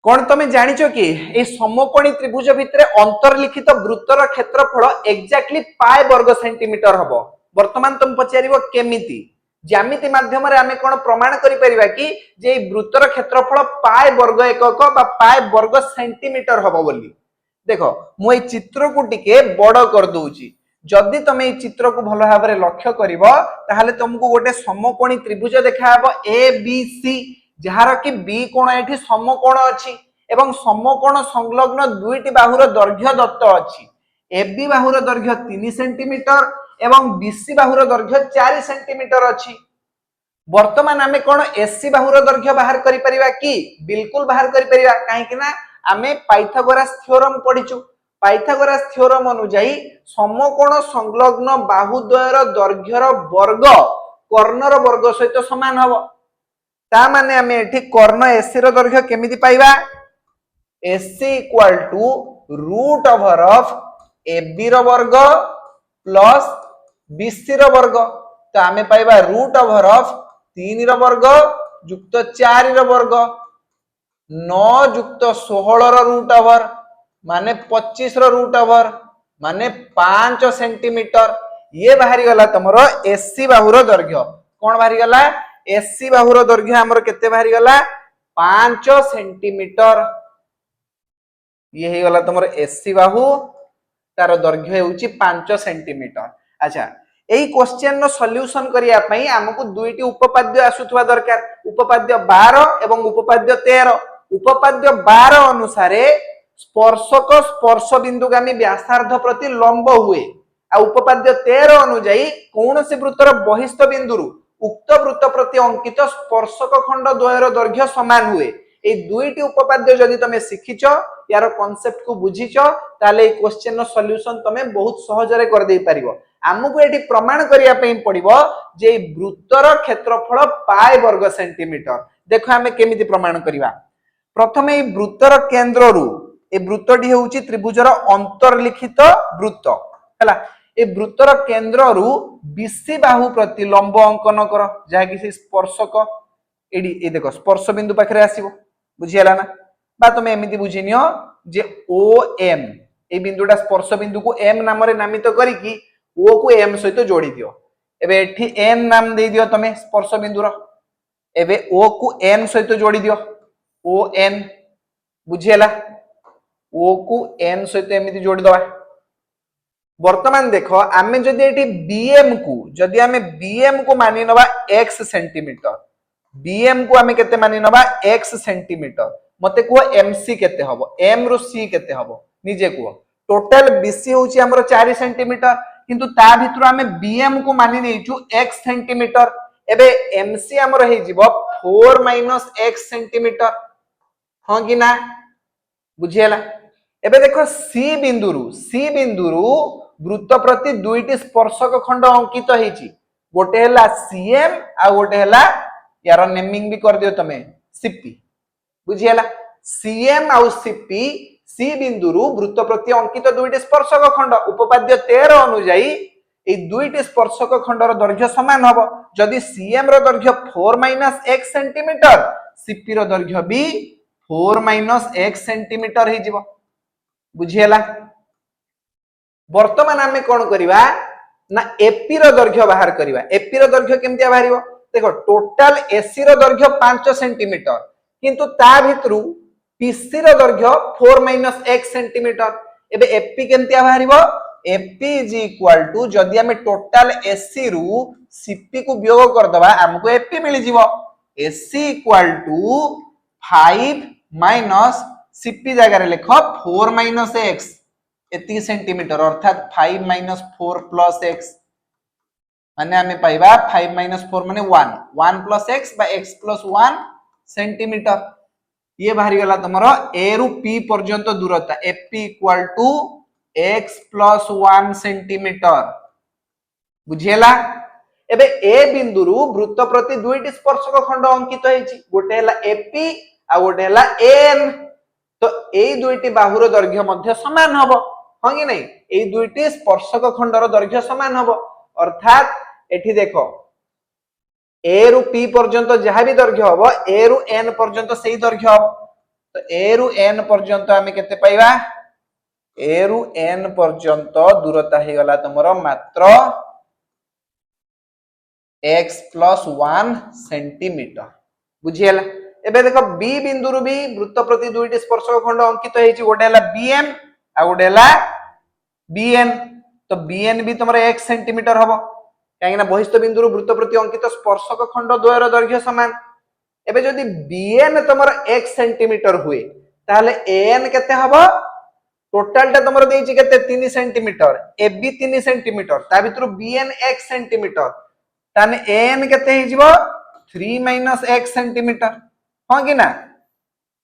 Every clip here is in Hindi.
कौन तुम जानिच कि ए समकोणी त्रिभुज भितर अंतर्लिखित वृत्तर क्षेत्रफल एक्जाक्टली पाए वर्ग सेंटीमीटर हबो। वर्तमान तुम पचारिबो केमिति ज्यामिति माध्यम रे आमे कोन प्रमाण करि परिबा कि जे वृत्तर क्षेत्रफल पाए वर्ग एकक बा पाए वर्ग सेंटीमीटर हबो बोली। देखो मु ए चित्र को टिके बड़ कर दउची। जदि तुम ए चित्र को भलो भाबरे लक्ष्य करिवो ताहाले तुमको गोटे समकोणी त्रिभुज देखा हबो ए बी सी जहार कि बी कोण एठी समकोण अछि एवं समकोण संलग्न दुईटी बाहुर दैर्घ्य दत्त अछि। एबी बाहुर दैर्घ्य 3 सेंटीमीटर एवं बीसी बाहुर दैर्घ्य 4 सेंटीमीटर अछि। वर्तमान आमे कोन एसी बाहुर दैर्घ्य बाहर करि परिबा कि बिल्कुल बाहर करि परिबा काहे कि ना आमे पाइथागोरस थ्योरम पढिचु। पाइथागोरस थ्योरम अनुसार समकोण संलग्न बाहुद्वयर दैर्घ्यर वर्ग कर्णर वर्ग सहित समान हबो। ता माने आमे एठी कर्ण एसी रो दैर्घ्य केमिति पाइबा AC equal to root over of AB रो वर्ग प्लस बीसी रो वर्ग। तो आमे पाइबा रूट ओवर ऑफ 3 रो वर्ग युक्त 4 रो वर्ग 9 युक्त 16 रो रूट ओवर माने 25 रो रूट ओवर माने 5 सेंटीमीटर। ये बाहरी गला तमरो एसी बाहुर दैर्घ्य। कोन बाहरी गला एसी बाहुर दैर्घ्य हमर केते बाहरी गला 5 सेंटीमीटर। ये हे गला तमरो एसी बाहु तार दैर्घ्य होउची 5 सेंटीमीटर। अच्छा एई क्वेश्चन नो सॉल्यूशन करिया पई हमकु दुईटी उपपाद्य आसुथवा दरकार उपपाद्य 12 एवं उपपाद्य 13। उपपाद्य 12 अनुसारे स्पर्शक स्पर्श बिंदुगामी व्यासार्ध प्रति लंब हुए आ उपपाद्य 13 अनुसार कौनसी वृत्तर बहिस्थ बिंदुरु उक्त वृत्त प्रति अंकित स्पर्शक खंड द्वयर दैर्घ्य समान हुए। ए दुईटी उपपाद्य जदि तमे सिखिचो यार कांसेप्ट को बुझिचो ताले ए क्वेश्चन नो सॉल्यूशन तमे बहुत सहज रे कर देई परिबो। हमकु एठी प्रमाण करिया पई पड़िबो जे वृत्तर क्षेत्रफल पाए वर्ग सेंटीमीटर। देखो हमें केमिति प्रमाण करिवा। प्रथमे ए वृत्तर केंद्र रु ए वृत्तटी होउची त्रिभुजर अंतर्लिखित वृत्त हला। ए वृत्तर केंद्र रु बीसी बाहु प्रति लंब अंकन कर जहा कि से स्पर्शक एडी ए देखो स्पर्श बिंदु पाखरे आसीबो बुझियाला ना बा तमे एमिति बुझिनियो जे ओ एम ए बिंदुटा स्पर्श बिंदु को एम नाम रे नामित करी कि ओ को एम सहित जोड़ी दियो। एबे एठी एन नाम दे दियो तमे स्पर्श बिंदु रो एबे ओ को एन सहित जोड़ी दियो ओ एन बुझियाला ओ को एन सहित एमिति जोड़ी दवा। वर्तमान देखो आमे जदि एठी बीएम को मानि नबा x सेंटीमीटर बीएम को आमे केते मानि नबा x सेंटीमीटर मते को एमसी केते हबो एम रो सी केते हबो निजे को टोटल बीसी होची हमरो 4 सेंटीमीटर किंतु ता भितर आमे बीएम को मानि नेचु x सेंटीमीटर। एबे एमसी हमरो हे जिवो 4 - x सेंटीमीटर हां कि ना बुझियला। एबे देखो सी बिंदुरु वृत्त प्रति दुईटी स्पर्शक खंड अंकित हेची गोटे हला सीएम आ गोटे हला यार नेमिंग भी कर दियो तमे सीपी बुझियला। सीएम आ सीपी सी बिंदुरु वृत्त प्रति अंकित दुईटी स्पर्शक खंड उपपाद्य 13 अनुसार ए दुईटी स्पर्शक खंडर दैर्घ्य समान हबो। जदि सीएम रो दैर्घ्य 4 - x सेंटीमीटर सीपी रो दैर्घ्य भी 4 - x सेंटीमीटर हे जिवो बुझियला। वर्तमान आमे कोन करिवा ना एपी रो दैर्घ्य बाहर करिवा। एपी रो दैर्घ्य केमति बाहरिबो देखो टोटल एसी रो दैर्घ्य 5 सेंटीमीटर किंतु ता भितरु पीसी रो दैर्घ्य 4 - x सेंटीमीटर। एबे एपी केमति बाहरिबो एपी इज इक्वल टू जदि आमे टोटल एसी रु सीपी को वियोग कर दबा हमको एपी मिलि जिवो एसी इक्वल टू 5 - सीपी जगह रे लिखो 4 - x एती सेंटीमीटर अर्थात 5 - 4 + x माने हमें पाइबा 5 - 4 माने 1 + x बा x + 1 सेंटीमीटर। ये बाहरी गला तमरो a रु p पर्यंत दूरता fp = x + 1 सेंटीमीटर बुझियला। एबे ए बिंदुरु वृत्त प्रति दुईटी स्पर्शक खंड अंकित हेची गोटे हला fp आ गोटे हला n। तो एई दुईटी बाहुर दैर्घ्य मध्य समान हबो हां कि नहीं एई दुईटी स्पर्शक खंडर दैर्घ्य समान हबो अर्थात एठी देखो ए रु p पर्यंत जहा भी दैर्घ्य हबो ए रु n पर्यंत सेही दैर्घ्य हबो तो ए रु एन पर्यंत आमे केते पाइबा ए रु एन पर्यंत दूरता हे गला तमरो मात्र x + 1 सेंटीमीटर बुझियला। एबे देखो बी बिंदु रु भी वृत्त प्रति दुईटी स्पर्शक खंड अंकित हेछि गोटे हला bm आ गोटे हला bn। तो bn भी तमरो 1 सेंटीमीटर हबो काहेकि ना बहिस्थ बिंदु रु वृत्त प्रति अंकित स्पर्शक खंड द्वयर दैर्घ्य समान। एबे जदि bn तमरो 1 सेंटीमीटर हुए ताहले an केते हबो टोटल टा तमरो देछि केते 3 सेंटीमीटर ab 3 सेंटीमीटर ता भितरु bn 1 सेंटीमीटर ताने an केते हे जिवो 3 - 1 सेंटीमीटर हां कि ना।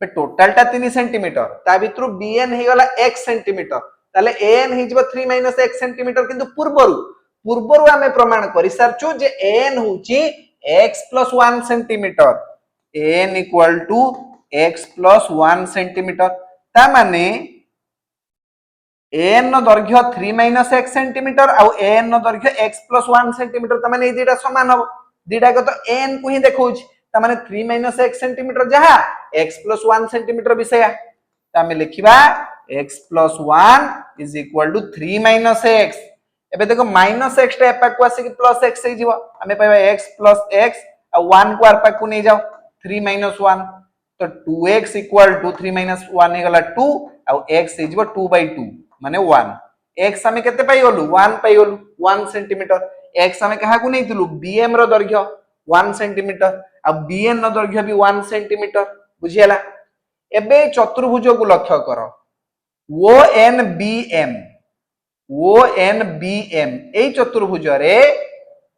पे टोटल टा 3 सेंटीमीटर ता भितरु bn हे गला 1 सेंटीमीटर ताले an हे जिवो 3 - 1 सेंटीमीटर किंतु पूर्वरु आमे प्रमाण करि सारचु जे an होची x + 1 centimetre an = x + 1 centimetre ता माने an नो दैर्घ्य 3 - 1 सेंटीमीटर आ an नो दैर्घ्य x + 1 सेंटीमीटर ता माने ए दुटा समान हो दुटा को तो n को ही देखौछ ता माने 3 - 1 सेंटीमीटर जहा x + 1 सेंटीमीटर विषय ता हमें लिखिबा x + 1 = 3 - x। एबे देखो -x टा एपा को आसे कि +x हे जिवो हमें पाइबा x + x आ 1 को आरपा को नै जाओ 3 - 1 तो 2x = 3 - 1 हे गला 2 आ x हे जिवो 2/2 माने 1 x हमें केते पाई गलु 1 पाई गलु 1 सेंटीमीटर x हमें कहा को नैतिलु bm रो दैर्घ्य 1 सेंटीमीटर आ bn रो दैर्घ्य भी 1 सेंटीमीटर बुझियला। एबे चतुर्भुज को लक्ष्य करो ONBM ए चतुर्भुज रे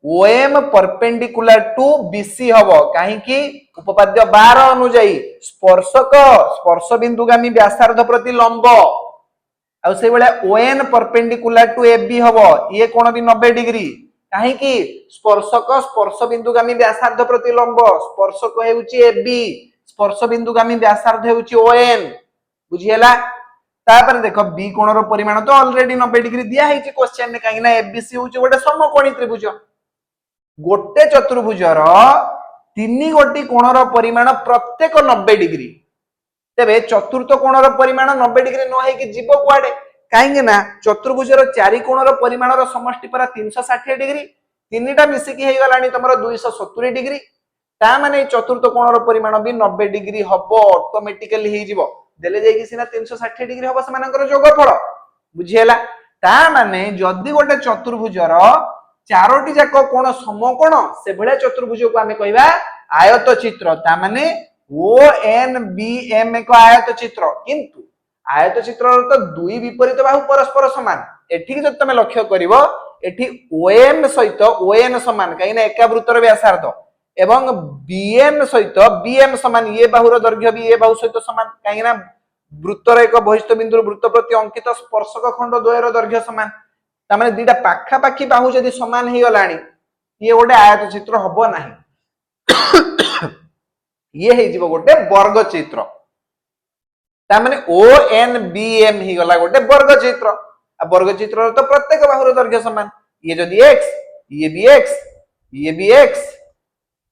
OM परपेंडिकुलर टू BC हबो काहे कि उपपाद्य 12 अनुसार स्पर्श बिंदुगामी व्यासार्ध प्रति लंब आ से बेले ON परपेंडिकुलर टू AB हबो ये कोण भी 90 डिग्री काहे कि स्पर्श बिंदुगामी व्यासार्ध प्रति लंब स्पर्शक हेउची AB स्पर्श बिंदुगामी व्यासार्ध हेउची ON बुझियला। तापर देखो बी कोणर परिमाण तो ऑलरेडी 90 डिग्री दिया है क्वेश्चन ने काहे ना एबीसी होचे गोटे समकोणी त्रिभुज गोटे चतुर्भुजर तीन गोटी कोणर परिमाण प्रत्येक 90 डिग्री तेबे चतुर्थ कोणर परिमाण 90 डिग्री न है कि जीव कुआडे काहे ना चतुर्भुजर चारि कोणर परिमाणर समष्टि परा 360 डिग्री तीनटा मिसी कि हे गलानी तमरो 270 डिग्री ता माने चतुर्थ कोणर परिमाण भी 90 डिग्री हबो ऑटोमेटिकली हे जीवो देले जाई कि सिना 360 डिग्री हबो समानकर जोगफल बुझियला। ता माने जदी गोटे चतुर्भुजर चारोटी जाक कोण समकोण से भले चतुर्भुज को हमें कहबा आयत चित्र ता माने ONBM एक आयत चित्र किंतु आयत चित्र तो दुई विपरीत बाहु परस्पर समान एठी जब तमे लक्ष्य करिवो एठी OM सहित ON समान काहे ना एका वृत्तर व्यासार्ध एवं BN सहित BM समान ये बाहुर दैर्घ्य भी ये बाहु सहित समान काहे ना वृत्तर एक बहिस्थ बिंदु वृत्त प्रति अंकित स्पर्शक खंड द्वयर दैर्घ्य समान ता माने दुईटा पाखा पाखी बाहु जदी समान हे गलानी ये गोटे आयत चित्र हबो नाही ये हे जीवो गोटे वर्ग चित्र ता माने ONBM ही गला गोटे वर्ग चित्र आ वर्ग चित्र तो प्रत्येक बाहुर दैर्घ्य समान ये जदी x ये भी x ये भी x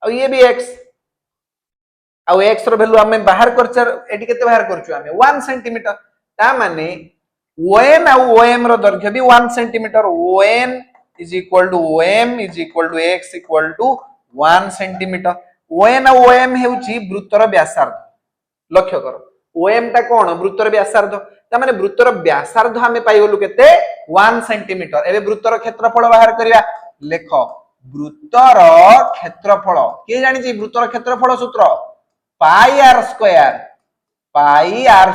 और ये भी x आ x रो वैल्यू हमें बाहर करचर एटी केते बाहर करचु हमें 1 सेंटीमीटर ता माने ON आ OM रो दैर्घ्य भी 1 centimetre ON = OM = x = 1 centimetre ON आ OM हेउची वृत्तर व्यासार्ध लक्ष्य करो OM ता कोन वृत्तर व्यासार्ध ता माने वृत्तर व्यासार्ध हमें पाइगलु केते 1 सेंटीमीटर एबे वृत्तर क्षेत्रफल बाहर करिया लेखो वृत्तर क्षेत्रफल के जानि छी वृत्तर क्षेत्रफल सूत्र पाई आर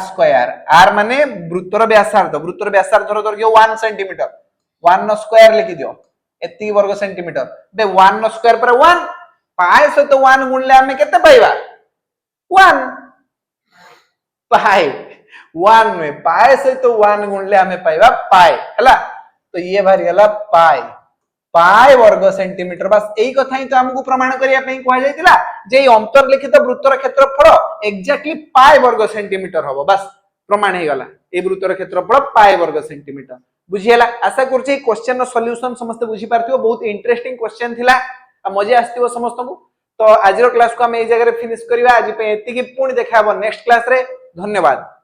स्क्वायर आर माने वृत्तर व्यासार्ध रो दैर्घ्य 1 सेंटीमीटर 1 नो स्क्वायर लिखि दियो एति वर्ग सेंटीमीटर बे 1 नो स्क्वायर पर 1 पाई से तो 1 गुणले हमें केते पाइबा 1 पाई 1 में पाई से तो 1 गुणले हमें पाइबा पाई हला तो ये बाहर गला पाई वर्ग सेंटीमीटर बस एई कथा ही तो हमकु प्रमाण करिया पई कहै जायतिला जे अंतर्लिखित वृत्तर क्षेत्रफल एक्जेक्टली पाई वर्ग सेंटीमीटर हबो बस प्रमाण हे गला ए वृत्तर क्षेत्रफल पाई वर्ग सेंटीमीटर बुझियला। आशा करछि क्वेश्चन रो सॉल्यूशन समस्त बुझी पारथिबो बहुत इंटरेस्टिंग क्वेश्चन थिला आ मजा आस्तिबो समस्त को तो आज रो क्लास को हम ए जगह रे फिनिश करबा आज पे एति कि पुणी देखाबो नेक्स्ट क्लास रे धन्यवाद।